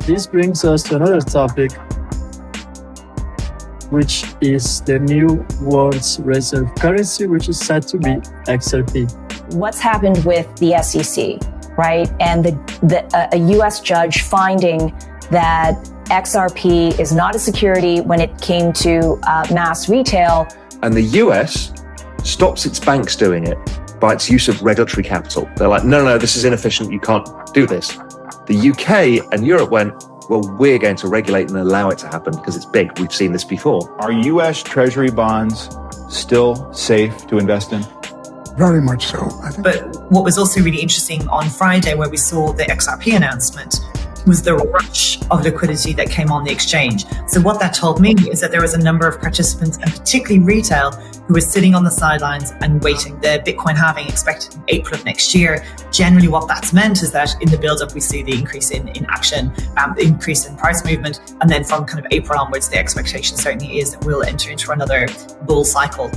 This brings us to another topic, which is the new world's reserve currency, which is said to be XRP. What's happened with the SEC, right? And a US judge finding that XRP is not a security when it came to mass retail. And the US stops its banks doing it by its use of regulatory capital. They're like, no, this is inefficient. You can't do this. The UK and Europe went, well, we're going to regulate and allow it to happen because it's big. We've seen this before. Are US Treasury bonds still safe to invest in? Very much so, I think. But what was also really interesting on Friday, where we saw the XRP announcement, was the rush of liquidity that came on the exchange. So what that told me is that there was a number of participants, and particularly retail, who were sitting on the sidelines and waiting. The Bitcoin halving expected in April of next year. Generally, what that's meant is that in the build-up, we see the increase in action, increase in price movement. And then from kind of April onwards, the expectation certainly is that we'll enter into another bull cycle.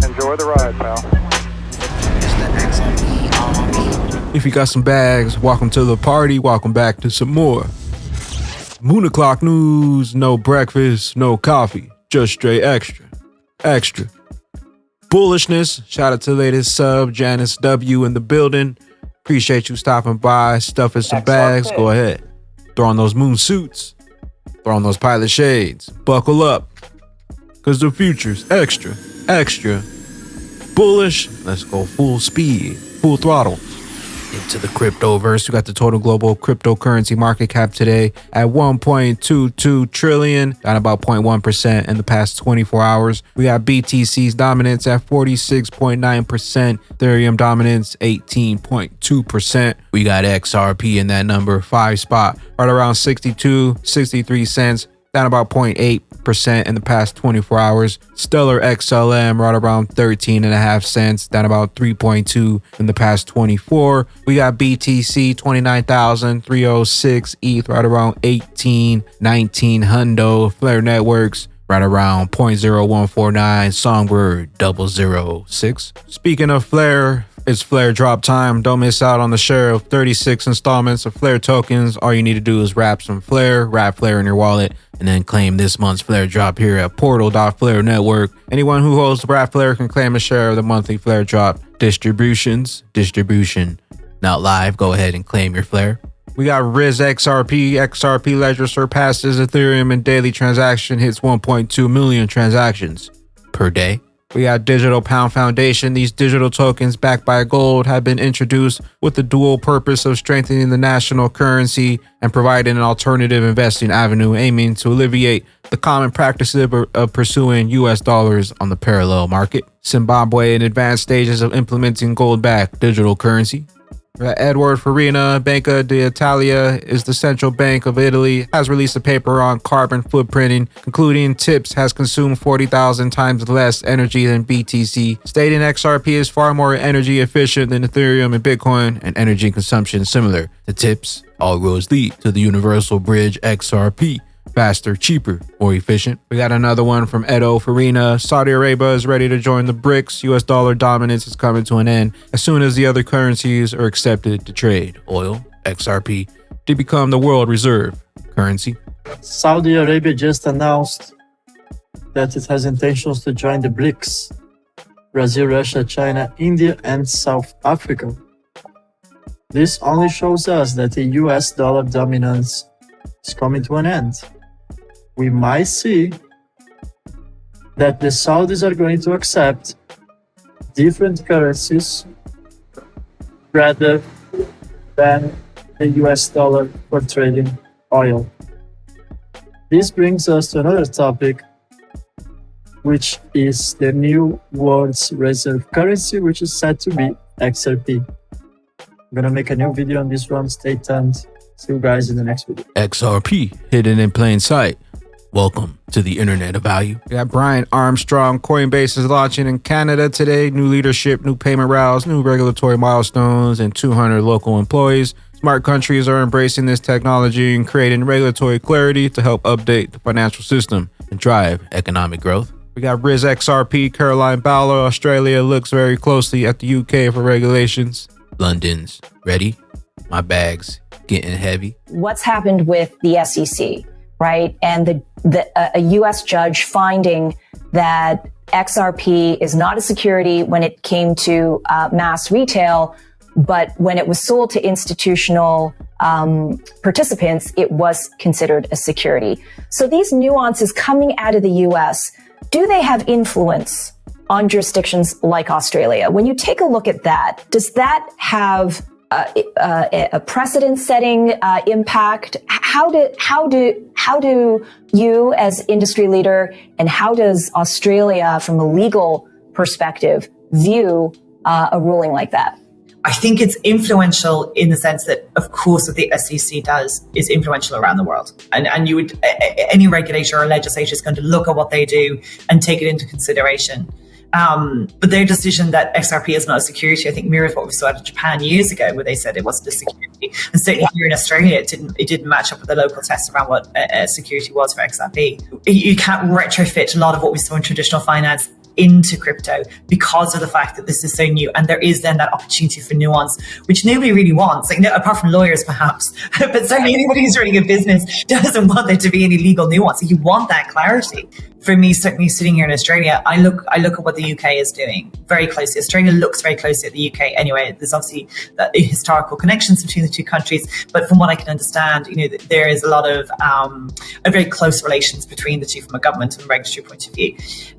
Enjoy the ride, pal. If you got some bags, welcome to the party. Welcome back to some more Moon o'clock news. No breakfast, no coffee, just straight extra. Bullishness. Shout out to the latest sub, Janice W in the building. Appreciate you stopping by, stuffing some bags. Go ahead. Throw on those moon suits. Throw on those pilot shades. Buckle up. Cause the future's extra bullish. Let's go full speed, full throttle into the cryptoverse. We got the total global cryptocurrency market cap today at 1.22 trillion, down about 0.1% in the past 24 hours. We got BTC's dominance at 46.9%, Ethereum dominance 18.2%. We got XRP in that number 5 spot, right around 63 cents, down about 0.8% in the past 24 hours. Stellar XLM right around 13.5 cents, down about 3.2 in the past 24. We got BTC 29,306, ETH right around 19 hundo. Flare Networks right around 0.0149, Songbird 006. Speaking of Flare, it's Flare drop time. Don't miss out on the share of 36 installments of Flare tokens. All you need to do is wrap Flare in your wallet, and then claim this month's Flare drop here at portal.flare network. Anyone who holds Wrap Flare can claim a share of the monthly Flare drop distribution not live. Go ahead and claim your Flare. We got Riz XRP ledger surpasses Ethereum and daily transaction hits 1.2 million transactions per day. We got Digital Pound Foundation. These digital tokens backed by gold have been introduced with the dual purpose of strengthening the national currency and providing an alternative investing avenue aiming to alleviate the common practices of pursuing US dollars on the parallel market. Zimbabwe in advanced stages of implementing gold-backed digital currency. Edward Farina, Banca d'Italia is the central bank of Italy, has released a paper on carbon footprinting, concluding TIPS has consumed 40,000 times less energy than BTC, stating XRP is far more energy efficient than Ethereum and Bitcoin, and energy consumption similar to TIPS. All roads lead to the universal bridge XRP. Faster, cheaper, more efficient. We got another one from Edo Farina. Saudi Arabia is ready to join the BRICS. US dollar dominance is coming to an end as soon as the other currencies are accepted to trade oil, XRP, to become the world reserve currency. Saudi Arabia just announced that it has intentions to join the BRICS. Brazil, Russia, China, India, and South Africa. This only shows us that the US dollar dominance is coming to an end. We might see that the Saudis are going to accept different currencies rather than the US dollar for trading oil. This brings us to another topic, which is the new world's reserve currency, which is said to be XRP. I'm gonna make a new video on this one. Stay tuned. See you guys in the next video. XRP hidden in plain sight. Welcome to the Internet of Value. We got Brian Armstrong. Coinbase is launching in Canada today. New leadership, new payment routes, new regulatory milestones, and 200 local employees. Smart countries are embracing this technology and creating regulatory clarity to help update the financial system and drive economic growth. We got Riz XRP, Caroline Bowler, Australia looks very closely at the UK for regulations. London's ready. My bag's getting heavy. What's happened with the SEC, right? And a U.S. judge finding that XRP is not a security when it came to mass retail, but when it was sold to institutional participants, it was considered a security. So these nuances coming out of the U.S., do they have influence on jurisdictions like Australia? When you take a look at that, does that have a precedent-setting impact? How do you, as industry leader, and how does Australia, from a legal perspective, view a ruling like that? I think it's influential in the sense that, of course, what the SEC does is influential around the world. And you would, any regulator or legislator is going to look at what they do and take it into consideration. But their decision that XRP is not a security, I think, mirrors what we saw out of Japan years ago, where they said it wasn't a security. And certainly here in Australia, it didn't match up with the local tests around what a security was for XRP. You can't retrofit a lot of what we saw in traditional finance into crypto because of the fact that this is so new, and there is then that opportunity for nuance, which nobody really wants, like, no, apart from lawyers perhaps, but certainly anybody who's running a business doesn't want there to be any legal nuance. You want that clarity. For me, certainly sitting here in Australia, I look at what the UK is doing very closely. Australia looks very closely at the UK anyway. There's obviously historical connections between the two countries, but from what I can understand, there is a lot of a very close relations between the two from a government and regulatory point of view.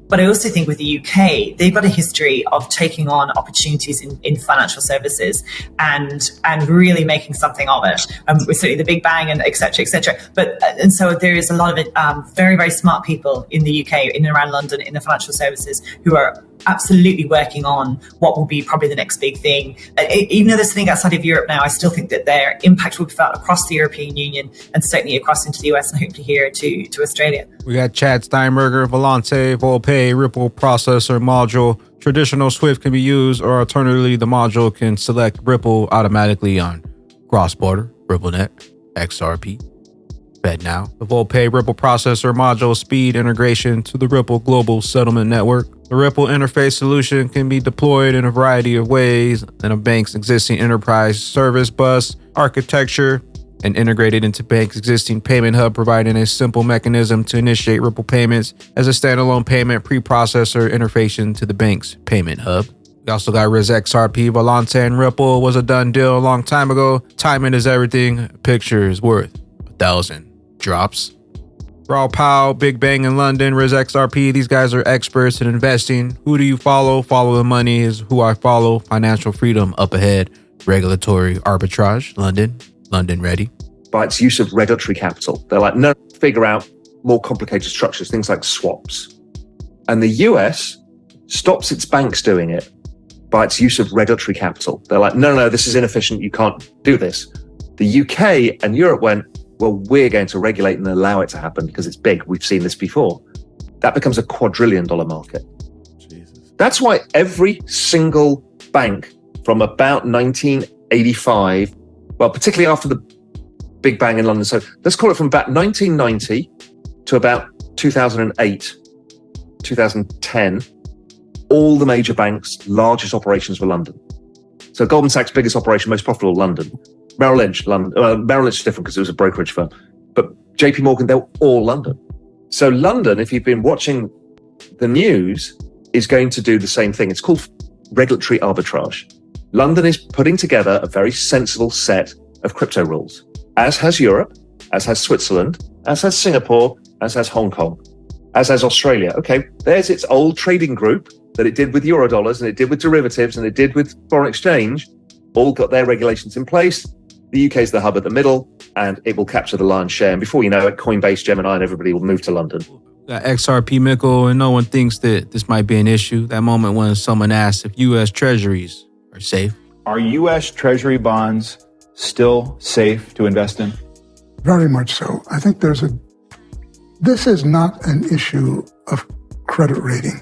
But I also think with the UK, they've got a history of taking on opportunities in financial services and really making something of it. Certainly the Big Bang and et cetera, et cetera. And so there is a lot of very, very smart people in the UK, in and around London, in the financial services, who are absolutely working on what will be probably the next big thing. Even though there's something outside of Europe now, I still think that their impact will be felt across the European Union and certainly across into the US and hopefully here to Australia. We got Chad Steinberger, Volante, Volpay, Ripple processor module. Traditional Swift can be used, or alternatively, the module can select Ripple automatically on cross-border, RippleNet, XRP, FedNow. The Volpay Ripple processor module speed integration to the Ripple global settlement network. The Ripple interface solution can be deployed in a variety of ways in a bank's existing enterprise service bus architecture and integrated into bank's existing payment hub, providing a simple mechanism to initiate Ripple payments as a standalone payment preprocessor interfacing to the bank's payment hub. We also got Riz XRP, Volante, and Ripple was a done deal a long time ago. Timing is everything. A picture is worth 1,000 drops. Raw Powell, Big Bang in London, Riz XRP. These guys are experts in investing. Who do you follow? Follow the money is who I follow. Financial freedom up ahead. Regulatory arbitrage. London ready. By its use of regulatory capital. They're like, no, figure out more complicated structures, things like swaps. And the US stops its banks doing it by its use of regulatory capital. They're like, no, this is inefficient. You can't do this. The UK and Europe went, well, we're going to regulate and allow it to happen because it's big. We've seen this before. That becomes a quadrillion-dollar market. Jesus. That's why every single bank from about 1985, well, particularly after the Big Bang in London, so let's call it from about 1990 to about 2008, 2010, all the major banks' largest operations were London. So Goldman Sachs' biggest operation, most profitable, London. Merrill Lynch, London. Merrill Lynch is different because it was a brokerage firm. But JP Morgan, they're all London. So London, if you've been watching the news, is going to do the same thing. It's called regulatory arbitrage. London is putting together a very sensible set of crypto rules, as has Europe, as has Switzerland, as has Singapore, as has Hong Kong, as has Australia. Okay, there's its old trading group that it did with Eurodollars and it did with derivatives and it did with foreign exchange, all got their regulations in place. The UK is the hub at the middle and it will capture the lion's share. And before you know it, Coinbase, Gemini and everybody will move to London. XRP Mickle, and no one thinks that this might be an issue. That moment when someone asks if U.S. Treasuries are safe. Are U.S. Treasury bonds still safe to invest in? Very much so. I think this is not an issue of credit rating.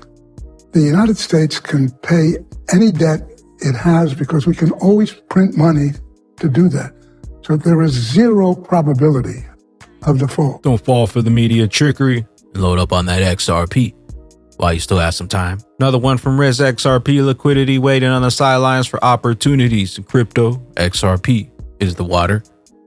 The United States can pay any debt it has because we can always print money to do that. So there is zero probability of default. Don't fall for the media trickery and load up on that XRP. while you still have some time. Another one from Risk XRP Liquidity waiting on the sidelines for opportunities in crypto. XRP is the water.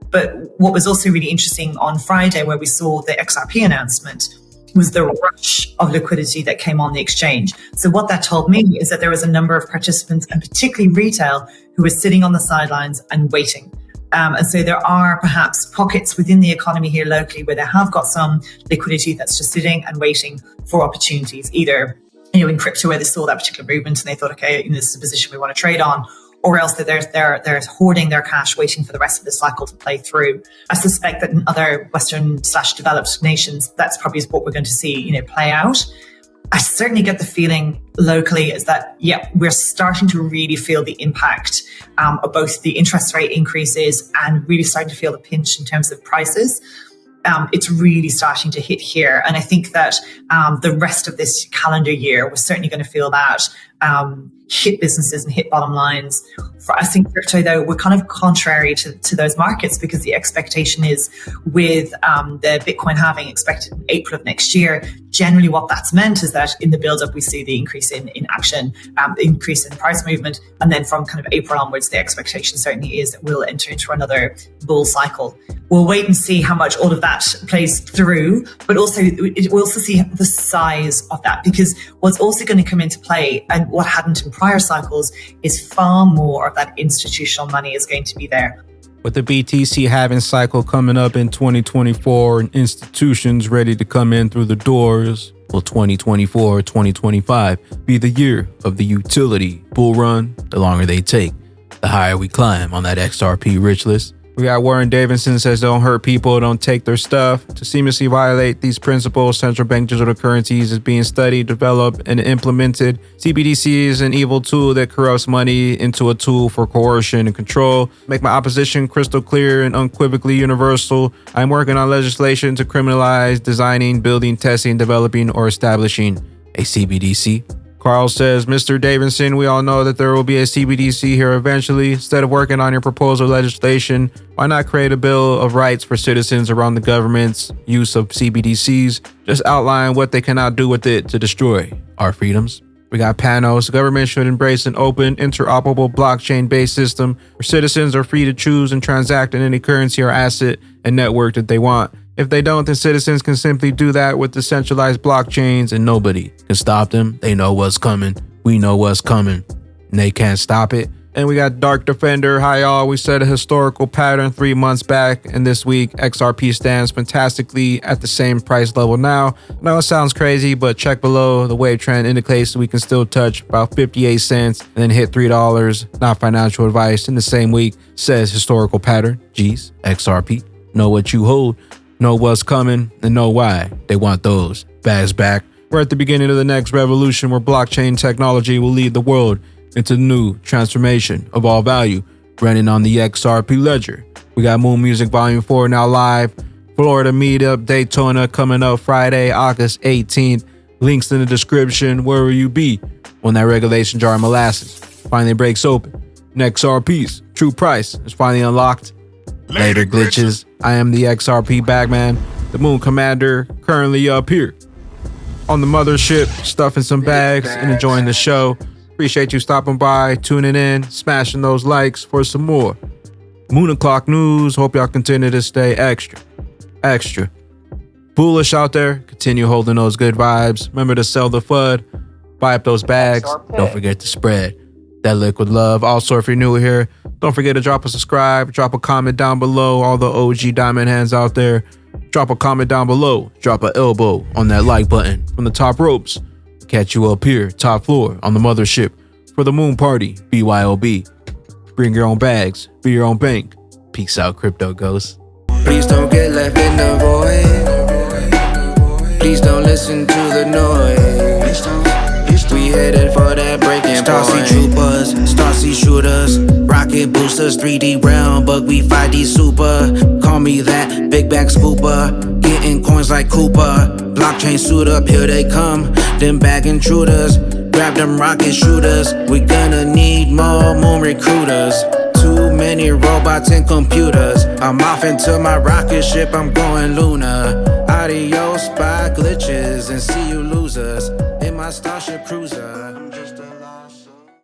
But what was also really interesting on Friday, where we saw the XRP announcement, was the rush of liquidity that came on the exchange. So what that told me is that there was a number of participants, and particularly retail, who were sitting on the sidelines and waiting. And so there are perhaps pockets within the economy here locally where they have got some liquidity that's just sitting and waiting for opportunities, either in crypto where they saw that particular movement and they thought, okay, this is a position we want to trade on, or else that they're hoarding their cash, waiting for the rest of the cycle to play through. I suspect that in other Western/developed nations, that's probably what we're going to see, play out. I certainly get the feeling locally is that, we're starting to really feel the impact of both the interest rate increases and really starting to feel the pinch in terms of prices. It's really starting to hit here. And I think that the rest of this calendar year, we're certainly going to feel that hit businesses and hit bottom lines. For us in crypto, though, we're kind of contrary to those markets, because the expectation is with the Bitcoin halving expected in April of next year, generally what that's meant is that in the build-up, we see the increase in action, increase in price movement. And then from kind of April onwards, the expectation certainly is that we'll enter into another bull cycle. We'll wait and see how much all of that plays through, but also we'll also see the size of that, because what's also going to come into play, and what hadn't in prior cycles, is far more of that institutional money is going to be there. With the BTC halving cycle coming up in 2024 and institutions ready to come in through the doors, will 2024 2025 be the year of the utility bull run? The longer they take, the higher we climb on that XRP rich list. We got Warren Davidson says don't hurt people, don't take their stuff. To seamlessly violate these principles, central bank digital currencies is being studied, developed, and implemented. CBDC is an evil tool that corrupts money into a tool for coercion and control. Make my opposition crystal clear and unequivocally universal. I'm working on legislation to criminalize designing, building, testing, developing, or establishing a CBDC. Carl says, Mr. Davidson, we all know that there will be a CBDC here eventually. Instead of working on your proposal legislation, why not create a bill of rights for citizens around the government's use of CBDCs? Just outline what they cannot do with it to destroy our freedoms. We got Panos. The government should embrace an open, interoperable blockchain-based system where citizens are free to choose and transact in any currency or asset and network that they want. If they don't, then citizens can simply do that with decentralized blockchains and nobody can stop them. They know what's coming. We know what's coming. And they can't stop it. And we got Dark Defender. Hi, y'all. We set a historical pattern 3 months back, and this week XRP stands fantastically at the same price level now. I know it sounds crazy, but check below. The wave trend indicates that we can still touch about 58 cents and then hit $3. Not financial advice. In the same week, says historical pattern. Geez, XRP. Know what you hold. Know what's coming and know why they want those bags back. We're at the beginning of the next revolution where blockchain technology will lead the world into the new transformation of all value, running on the XRP ledger. We got Moon Music Volume 4 now live. Florida Meetup Daytona coming up Friday, August 18th. Links in the description. Where will you be when that regulation jar of molasses finally breaks open? XRP's true price is finally unlocked. Later glitches. I am the XRP Bagman, the Moon Commander, currently up here on the mothership, stuffing some bags and enjoying the show. Appreciate you stopping by, tuning in, smashing those likes for some more Moon O'Clock news. Hope y'all continue to stay extra bullish out there. Continue holding those good vibes. Remember to sell the FUD, buy up those bags. Don't forget to spread that liquid love. Also, if you're new here, don't forget to drop a subscribe, drop a comment down below. All the OG diamond hands out there, drop a comment down below, drop an elbow on that like button from the top ropes. Catch you up here, top floor on the mothership for the moon party, BYOB. Bring your own bags, be your own bank. Peace out, crypto ghosts. Please don't get left in the void. Please don't listen to the noise. We headed for that breaking point. Starsea troopers, Starsea shooters, rocket boosters, 3D realm, but we 5D super. Call me that big bag scooper, getting coins like Cooper. Blockchain suit up, here they come, them bag intruders. Grab them rocket shooters, we gonna need more moon recruiters. Too many robots and computers. I'm off into my rocket ship, I'm going lunar. Adios, bye glitches, and see you losers. In my my Starship Cruiser.